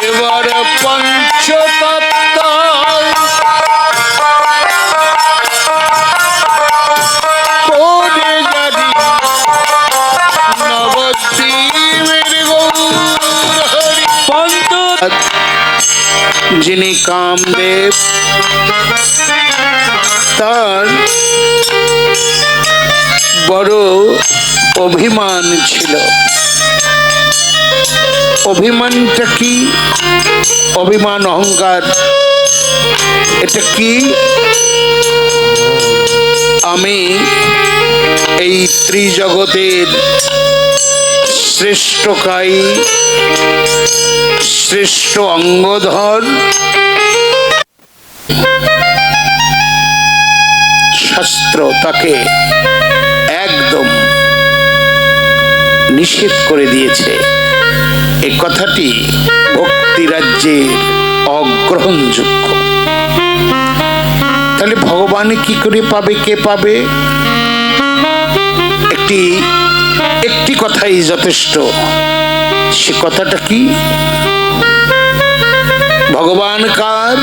এবার পঞ্চতত্ত্ব করে জানি নবদ্বীপের গৌর যিনি কামদেব তার বড় অভিমান ছিল। অভিমানটা কি? অভিমান অহংকার এটা কি? আমি এই ত্রিজগতের শ্রেষ্ঠ কায়ী, শ্রেষ্ঠ অঙ্গধর, শাস্ত্র তাকে একদম নিষেধ করে দিয়েছে। এই কথাটি ভক্তি রাজ্যের অগ্রহণযোগ্য। তাহলে ভগবান কি করে পাবে? কে পাবে? একটি কথাই যথেষ্ট। সে কথাটা কি? ভগবান কার?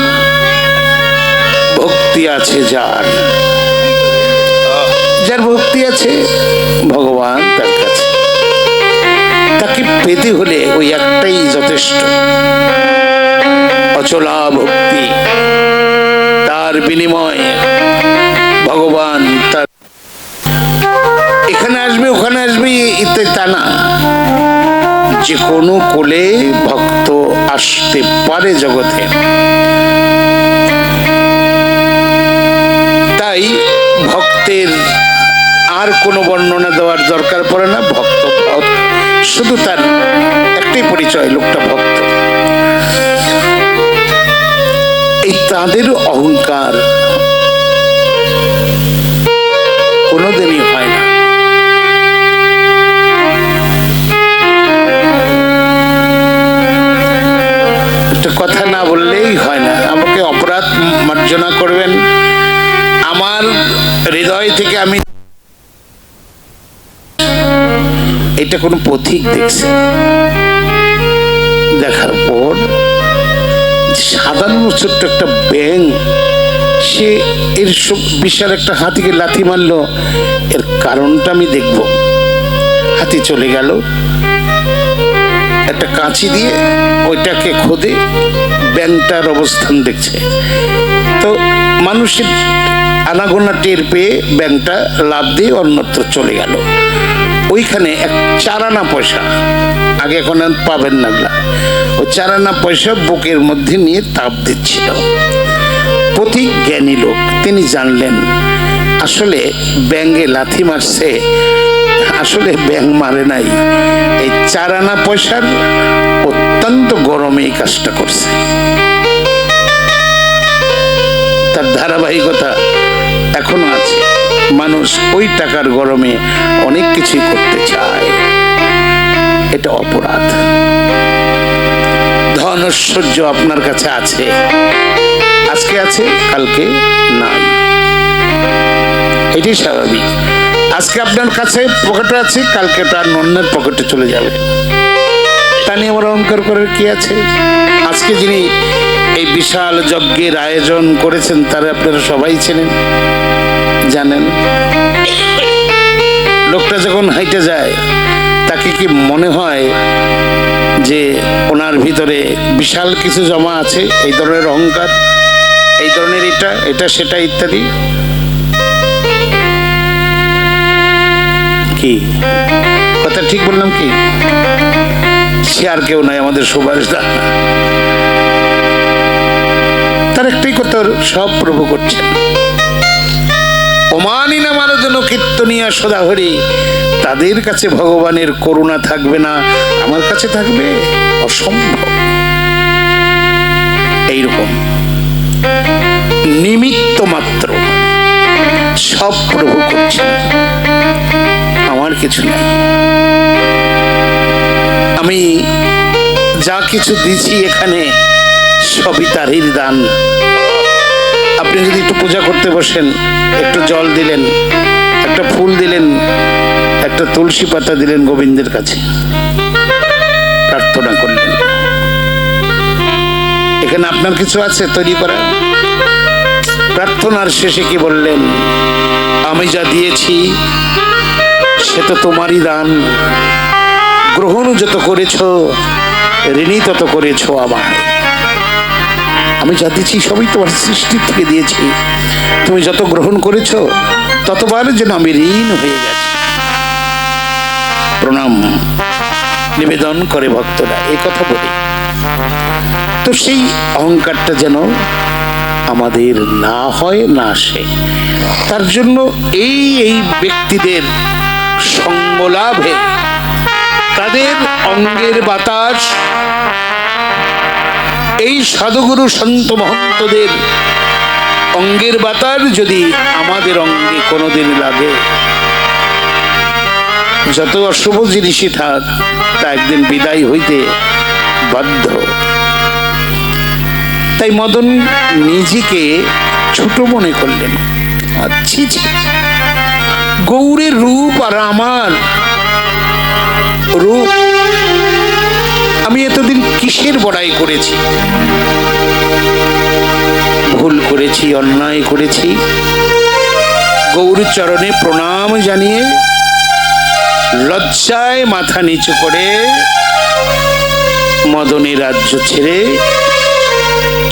ভক্তি আছে যার। যার ভক্তি আছে ভগবান তার কাছে। তাকে পেতে হলে ওই একটাই যথেষ্ট, অচলা ভক্তি। তার বিনিময়ে ভগবান তার এখানে আসবে ওখানে আসবে ইত্যাদি তা না, যে কোনো কোলে ভক্ত আসতে পারে জগতে। তাই ভক্তের আর কোনো বর্ণনা দেওয়ার দরকার পড়ে না। ভক্ত শুধু তার একটাই পরিচয়, লোকটা ভক্ত। এই তাদের অহংকার কোনোদিনই হয় না। একটা কথা না বললেই হয় না। আমাকে অপরাধ মার্জনা করবেন। আমার হৃদয় থেকে আমি এটা কোনো পথিক দেখছে, দেখার পর সাধারণ ছোট্ট একটা ব্যাঙ সে এর বিশাল একটা হাতিকে লাথি মারলো, এর কারণটা আমি দেখব। হাতি চলে গেল, একটা কাঁচি দিয়ে ওইটাকে খোদে ব্যাঙটার অবস্থান দেখছে। তো মানুষের আনাগোনা টের পেয়ে ব্যাঙটা লাফ দিয়ে অন্যত্র চলে গেল। ওইখানে এক 4 আনা পয়সা, আগে এখন পাবেন না, ওই 4 আনা পয়সা বুকের মধ্যে নিয়ে তাপ দিচ্ছিল। পথিক জ্ঞানী লোক, তিনি জানলেন আসলে ব্যাঙে লাথি মারছে, আসলে ব্যাঙ মারে নাই, এই 4 আনা পয়সার অত্যন্ত গরমে এই কাজটা করছে। তার ধারাবাহিকতা এখনো আছে। মানুষ ওই টাকার গরমে অনেক কিছুই করতে চায়, এটা অপরাধ। ধন ঐশ্বর্য আপনার কাছে আছে, আজকে আছে কালকে নাই, এটাই স্বাভাবিক। আজকে আপনার কাছে পকেটে আছে, কালকে তার অন্যের পকেটে চলে যাবে। তা নিয়ে আমার অহংকার করার কি আছে? আজকে যিনি এই বিশাল যজ্ঞের আয়োজন করেছেন তারা আপনারা সবাই চেনেন, জানেন। লোকটা যখন হাইটে যায় তাকে কি মনে হয় যে ওনার ভিতরে বিশাল কিছু জমা আছে? এই ধরনের অহংকার, এই ধরনের এটা সেটা ইত্যাদি। কি কথা ঠিক বললাম? কি সে আর কেউ নাই, আমাদের সুভাষ দা। তার একটাই কথা, সব প্রভু করছেন। অমানি না মারো যেন কীর্তনিয়া সদা হরি, তাদের কাছে ভগবানের করুণা থাকবে না, আমার কাছে থাকবে? অসম্ভব। এইরকম নিমিত্ত মাত্র সব প্রভু করছেন, আমার কিছু নেই। আমি যা কিছু দিচ্ছি এখানে সবই তারই দান। আপনি যদি একটু পূজা করতে বসেন, একটু জল দিলেন, একটা ফুল দিলেন, একটা তুলসী পাতা দিলেন গোবিন্দের কাছে, প্রার্থনা করলেন। এখানে আপনার কিছু আছে তৈরি করা? প্রার্থনার শেষে কি বললেন? আমি যা দিয়েছি সে তো তোমারই দান, গ্রহণ যত করেছ ঋণী তত করেছ আমায়। আমি যা দিচ্ছি সবই তোমার সৃষ্টি থেকে দিয়েছি, তুমি যত গ্রহণ করেছ ততবার যেন আমি ঋণ হয়ে গেছি। প্রণাম নিবেদন করে ভক্তরা এই কথা বলে। তো সেই অহংকারটা যেন আমাদের না হয়, না আসে, তার জন্য এই ব্যক্তিদের সঙ্গ লাভে, তাদের অঙ্গের বাতাস, এই সাধুগুরু সন্ত মহন্তদের অঙ্গের বাতাস যদি আমাদের অঙ্গে কোনোদিন লাগে, যত অশুভ জিনিসই থাক তা একদিন বিদায় হইতে বাধ্য। তাই মদন নিজেকে ছোট মনে করলেন। আচ্ছা, গৌরের রূপ আর আমার রূপ, আমি এতদিন কিসের বড়াই করেছি? ভুল করেছি, অন্যায় করেছি। গৌর চরণে প্রণাম জানিয়ে লজ্জায় মাথা নিচু করে মদনের রাজ্য ছেড়ে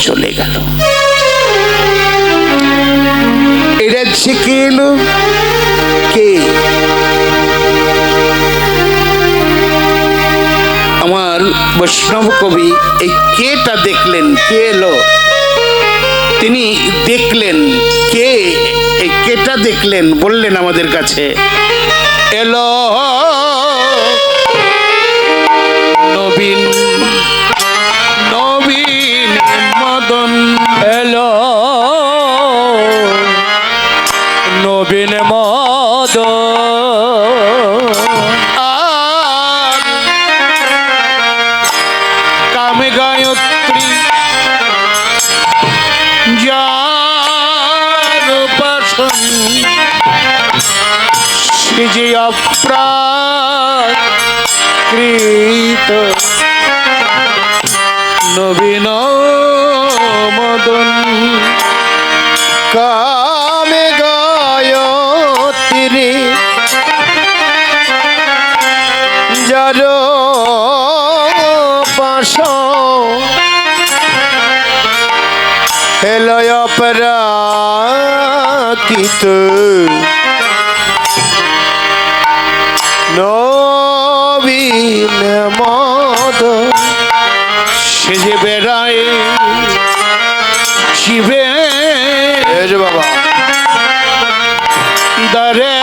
চলে গেল। এই রাজ্যে কে এলো? কে? আমার বৈষ্ণব কবি এই কেটা দেখলেন, কে এলো তিনি দেখলেন, কে এই কেটা দেখলেন, বললেন আমাদের কাছে, এলো নবীন নবীন মদন, এলো নবীন মদন, আর কামে গায়ত্রী যার উপাসন, সে যে অপ্রাকৃত নবীন মদন। কামে গায়ত্রী যার উপাসন, হেলো অপরাকৃত নবীন মদন। সে যে বেড়ায় শিবে বাবা দারে,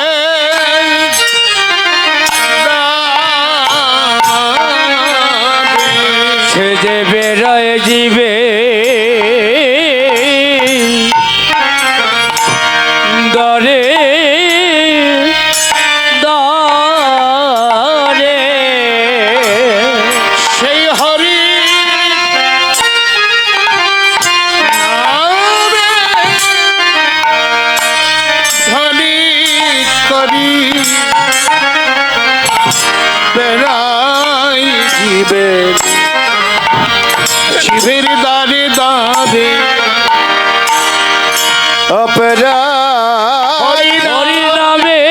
সে যে বেড়ায় জীবে দরে দরে, সেই হরি ধনী করি বেড়াই জীবের, শিবের দারে দারে অপরা হরি নামে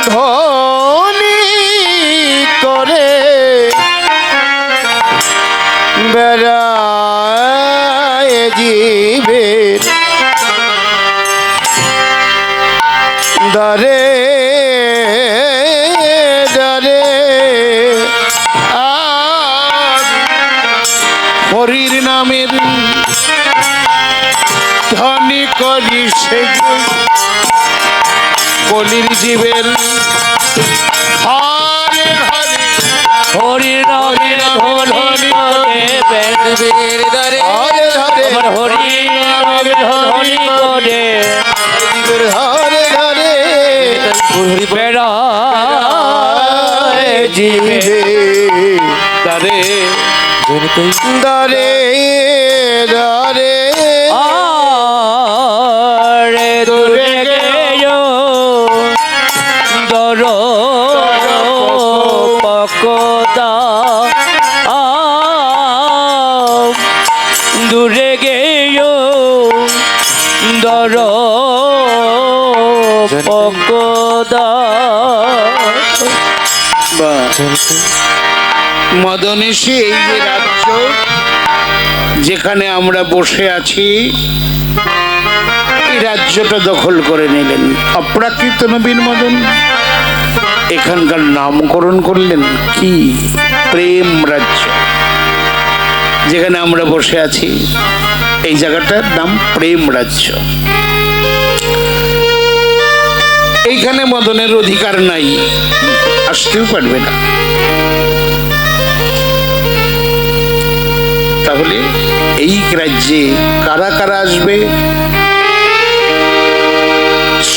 ধনী করে বেড়ায় জীবের দারে দারে। আর হরির নামের ধনী করি সে কলির জীবের হরে হরে, হরি নামে ধনী করে দরে, হরে হরে, আমার হরি নামে ধনী করে হরে হরে বেড়ায় জীবে দারে দারে দারে। আরে দূরে গেলো পকদা দূরে গেও দর পকদা মদনেশী এই যে রাজ্য যেখানে আমরা বসে আছি, এই রাজ্যটা দখল করে নিলেন অপ্রাকৃত নবীন মদন। এখানকার নামকরণ করলেন কি? প্রেম রাজ্য। যেখানে আমরা বসে আছি এই জায়গাটার নাম প্রেম রাজ্য। এইখানে মদনের অধিকার নাই, আসতেও পারবে না। তাহলে এই রাজ্যে কারা কারা আসবে?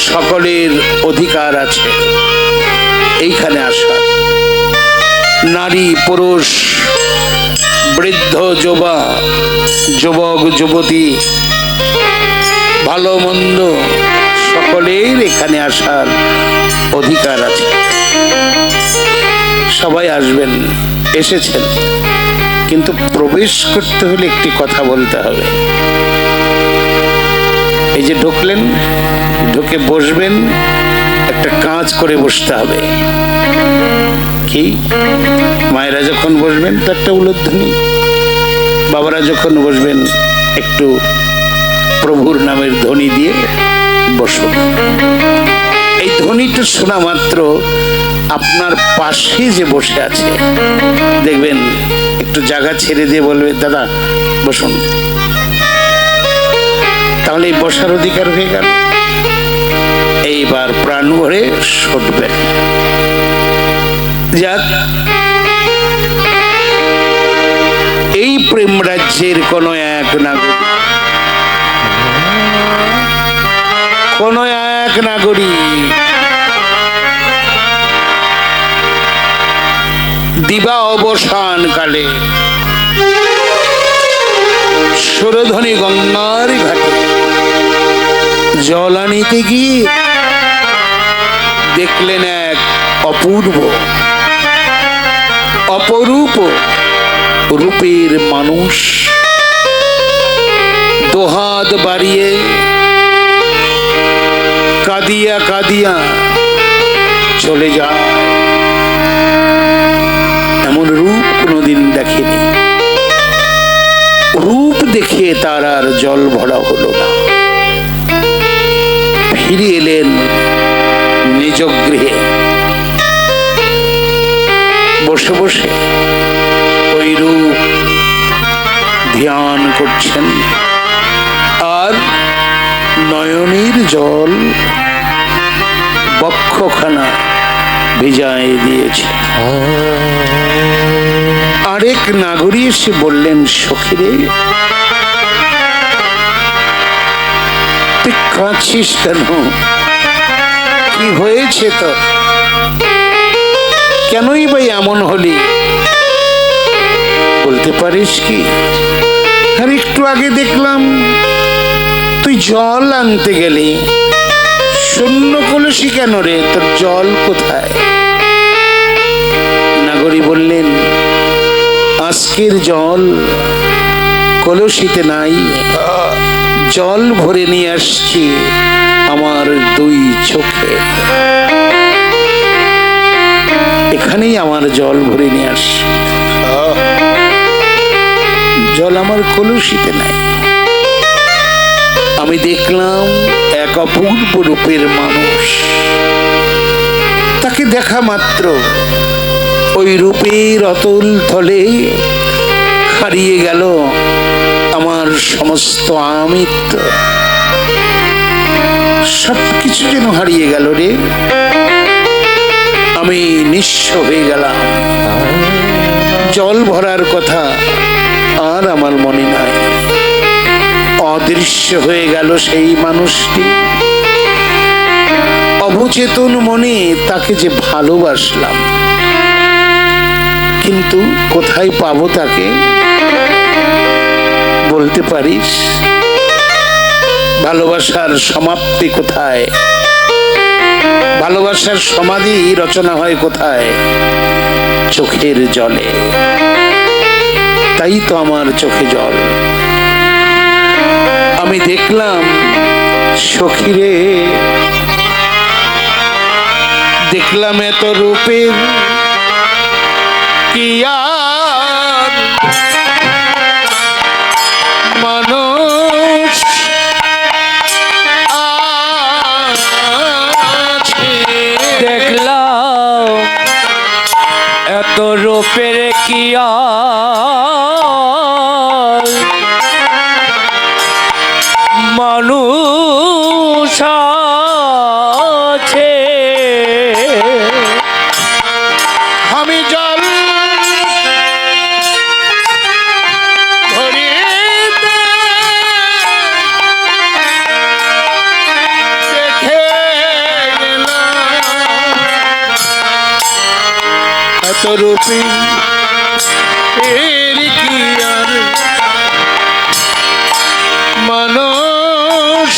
সকলের অধিকার আছে এইখানে আসার। নারী পুরুষ বৃদ্ধ যুবা যুবক যুবতী ভালো মন্দ সকলের এখানে আসার অধিকার আছে। সবাই আসবেন, এসেছেন, কিন্তু প্রবেশ করতে হলে একটি কথা বলতে হবে। এই যে ঢুকলেন, ঢুকে বসবেন, একটা কাজ করে বসতে হবে। কি? মায়েরা যখন বসবেন তো একটা উলুধ্বনি, বাবারা যখন বসবেন একটু প্রভুর নামের ধ্বনি দিয়ে বসুন। এই ধ্বনিটা শোনা মাত্র আপনার পাশে যে বসে আছে দেখবেন একটু জায়গা ছেড়ে দিয়ে বলবে, দাদা বসুন। তাহলে এই বসার অধিকার হয়ে গেল। এইবার প্রাণ ভরে শুনবেন। যাক, এই প্রেম রাজ্যের কোন এক নাগরিক, কোন এক নাগরিক দিবা অবসান কালে সুরধনী গঙ্গার ঘাটে জল আনিতে গিয়ে দেখলেন এক অপূর্ব অপরূপ রূপের মানুষ দোহাত বাড়িয়ে কাঁদিয়া কাঁদিয়া চলে যায়। এমন রূপ কোনোদিন দেখেনি। রূপ দেখে তার আর জল ভরা হলো না। ফিরে এলেন নিজ গৃহে। বসে বসে ওই রূপ ধ্যান করছেন, আর নয়নের জল বক্ষখানা ভিজায় দিয়েছে। আরেক নাগরী এসে বললেন, সখীরে তুই কাঁদছিস কেন? কি হয়েছে তোর? কেনই ভাই এমন হলি? বলতে পারিস কি? আর একটু আগে দেখলাম তুই জল আনতে গেলি, শূন্য কলসি কেন রে? তোর জল কোথায়? নাগরী বললেন, আজকের জল কলসিতে নাই, জল ভরে নিয়ে আসছি আমার দুই চোখে। এখানেই আমার জল ভরে নিয়ে আসছি, জল আমার কলসিতে নাই। আমি দেখলাম এক অপূর্ব রূপের মানুষ, তাকে দেখা মাত্র ওই রূপের অতল তলে হারিয়ে গেল আমার সমস্ত আমিত্ব। সবকিছু যেন হারিয়ে গেল রে। আমি নিঃস্ব হয়ে গেলাম। জল ভরার কথা আর আমার মনে নাই। অদৃশ্য হয়ে গেল সেই মানুষটি। অবচেতন মনে তাকে যে ভালোবাসলাম, কিন্তু কোথায় পাবো তাকে? বলতে পারিস? ভালোবাসার সমাপ্তি কোথায়? ভালোবাসার সমাধি রচনা হয় কোথায়? চোখের জলে। তাই তো আমার চোখে জল। আমি দেখলাম সখীরে, দেখলাম এত রূপের কি আর মানুষ আছে। দেখলাম এত রূপের কি আর মানুষ আছে। আমি জল ধরিয়ে দেখে গেলাম এত রূপী এর কি আর মানুষ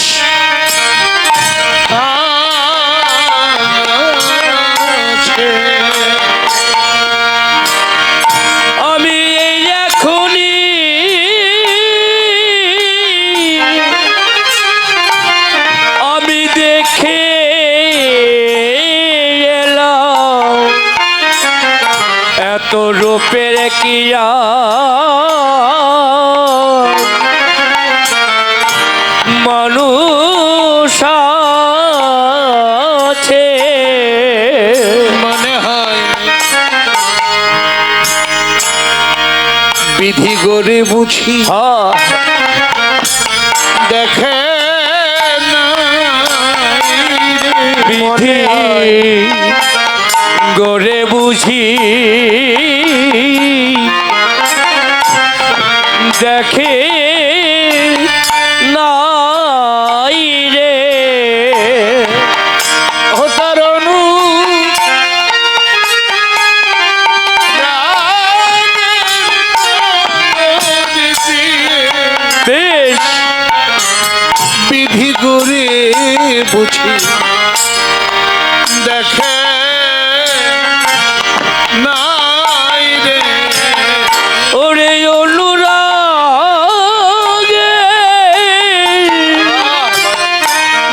আছে। আমি এই এখনই আমি দেখে এলাম এত রূপের কি আর মানুষ আছে। মনে হয় বিধি গড়ে বুঝি দেখে বিধি গড়ে বুঝি দেখে নাই রে ও তারণু বেশ বিধি গড়ে বুঝি দেখে নাই রে। ওরে অনুরাগে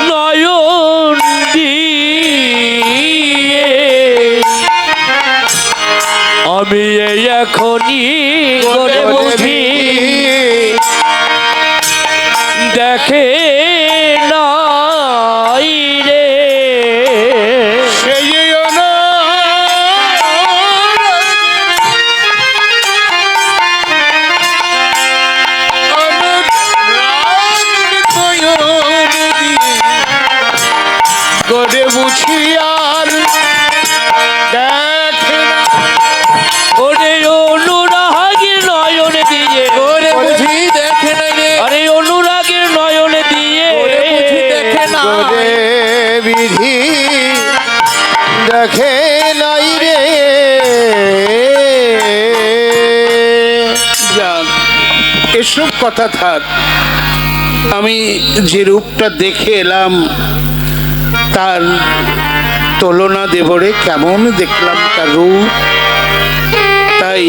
নয়ন দিয়ে আমি এই এখনই করে বুঝি দেখে নাই রে। সেই গড়ে বুঝি আর দেখে না। ওরে অনুরাগের নয়ন দিয়ে গড়ে বুঝি দেখে না রে। আরে অনুরাগের নয়ন দিয়ে গড়ে বিধি দেখে নাই রে। যাক, এসব কথা থাক। আমি যে রূপটা দেখে এলাম তার তুলনা দেবরে, কেমন দেখলাম তার রূপ। তাই